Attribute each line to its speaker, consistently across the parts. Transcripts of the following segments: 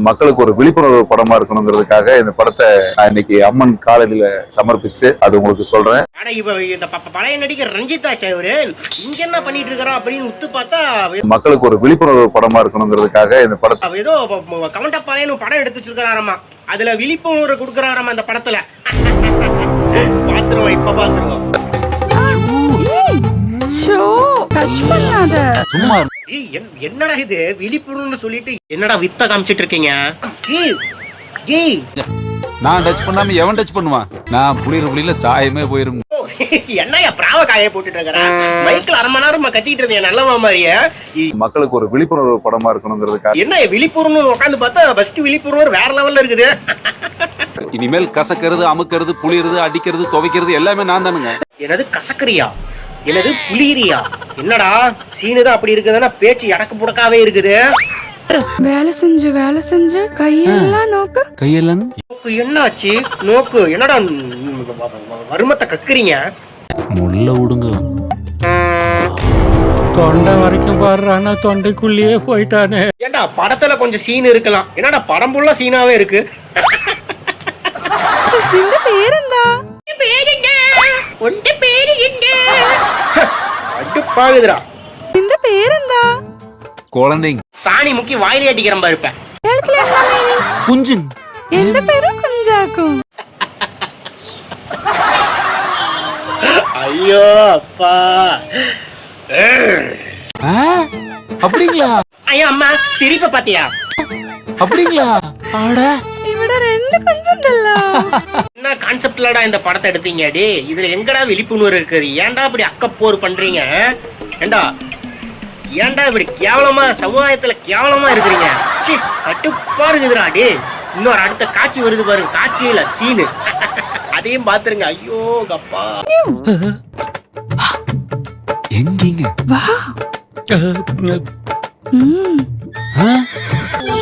Speaker 1: மக்களுக்கு ஒரு விழிப்புணர்வு படமா இருக்கணுங்கிறதுக்காக இந்த படத்தை நான் இன்னைக்கு அம்மன் காலையில சமர்ப்பிச்சு அது உங்களுக்கு சொல்றேன்.
Speaker 2: ஆனா இப்ப இந்த பழைய நடிகர் ரஞ்சிதா அவரு இங்க என்ன பண்ணிட்டு இருக்கிறா அப்படின்னு உத்து பார்த்தா
Speaker 1: மக்களுக்கு ஒரு விழிப்புணர்வு படமா இருக்கணுங்கிறதுக்காக இந்த படத்தை
Speaker 2: ஏதோ கவுண்டப்பாளையன்னு படம் எடுத்து வச்சிருக்காராமா. அதுல விழிப்புணர்வு கொடுக்கறாராமா அந்த படத்துல. பாத்துருவோம், இப்ப பாத்துருவோம். என்னடா இது விழிப்புணர்வு சொல்லிட்டு என்னடா வித்த காமிச்சிட்டு இருக்கீங்க?
Speaker 3: நான் டச் பண்ணாம எவன் டச் பண்ணுவான்? நான் புளியில சாயமே போயிரும்.
Speaker 2: என்னையா பிராவ காய போட்டுட்டு இருக்கற? மைக்ல அரை மணி நேரமா கத்திட்டு இருந்தேன் நல்லவா மாதிரியே.
Speaker 1: மக்களுக்கு ஒரு விழிப்புணர்வு படமா இருக்கணுங்கிறதுக்காக
Speaker 2: என்ன விழிப்புணர்வு உட்காந்து பார்த்தா ஃபர்ஸ்ட் விழிப்புணர்வு வேற லெவல்ல இருக்குது.
Speaker 3: இனிமேல் கசக்கிறது, அமுக்கிறது, புளியறது, அடிக்கிறது, துவைக்கிறது எல்லாமே நான் தானுங்க.
Speaker 2: என்னது கசக்கறியா? என்னது புளியறியா? என்னடா சீனுதான் அப்படி இருக்குதுன்னா பேச்சு அடக்கு புடக்காவே இருக்குது.
Speaker 4: வேலை செஞ்சு கையெல்லாம் நோக்கு
Speaker 2: என்னாச்சு நோக்கு? என்னடா வருமத்தை கக்குறீங்க?
Speaker 3: முள்ள விடுங்க.
Speaker 5: தொண்டை வரைக்கும் பாடுறானா தொண்டைக்குள்ளேயே போயிட்டானே.
Speaker 2: ஏண்டா படத்துல கொஞ்சம் சீன் இருக்கலாம், என்னடா படம் ஃபுல்லா சீனாவே இருக்கு.
Speaker 4: இந்த பேருந்தா
Speaker 2: ஒண்ட பேரு என்ன அட்டுப்பாகுதுடா.
Speaker 4: இந்த பேருந்தா
Speaker 3: குழந்தைங்க
Speaker 2: சாணி முக்கி வாயிலே அடிக்கிறம்பா இருப்பேன்.
Speaker 3: குஞ்சு
Speaker 4: எந்த பேரும் குஞ்சாக்கும்.
Speaker 2: ஐயோ அப்பா.
Speaker 3: அப்படிங்களா?
Speaker 2: ஐயா அம்மா சிரிப்ப பாத்தியா?
Speaker 3: அப்படிங்களா?
Speaker 4: இவட ரெண்டு குஞ்சுண்டல்ல.
Speaker 2: என்ன கான்செப்ட்லடா இந்த படத்தை எடுத்தீங்க? டே இதுல எங்கடா விழிப்புணர்வு இருக்குது? ஏன்டா இப்படி அக்கப்போர் பண்றீங்க? ஏன்டா இப்படி கேவலமா சமுதாயத்துல கேவலமா இருக்கிறீங்க? கட்டுப்பா இருக்குதுடா. டே இன்னொரு அடுத்த காட்சி வருது பாருங்க, காட்சியில சீனு அதையும் பாத்துருங்க. ஐயோ அப்பா.
Speaker 3: எங்கீங்க?
Speaker 4: வா.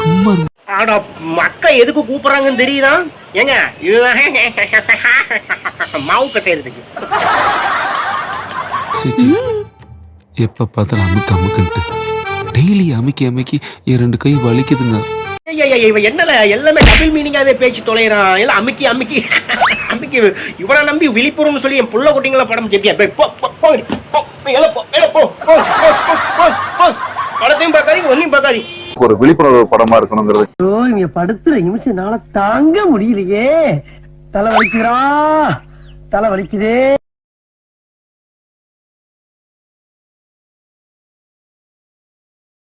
Speaker 3: சும்மா
Speaker 2: ஆடா மக்கா எதுக்கு கூப்பிடுறாங்கன்னு தெரியுதா? ஏங்க மாவு கசைறதுக்கு.
Speaker 3: எப்ப பார்த்தாலும் அமுக்குன்ட்டு டெய்லி அமுக்கி என் ரெண்டு கை வலிக்குதுங்க.
Speaker 2: என்னல எல்லாமே டபுள் மீனிங்காவே பேச்சு தொலைறான். எல்லாம் அமுக்கி இவனை நம்பி விழிப்புணர்வு சொல்லி என் புள்ள குட்டிங்கள படம் ஜெட்டியா படத்தையும் பார்க்காதீங்க, ஒன்னையும் பார்க்காதீங்க.
Speaker 1: ஒரு விழிப்புணர்வு படமா இருக்கணுங்கிறது.
Speaker 6: இவங்க படுத்துற நிமிஷம் நாள தாங்க முடியலையே. தலை வலிக்குதே.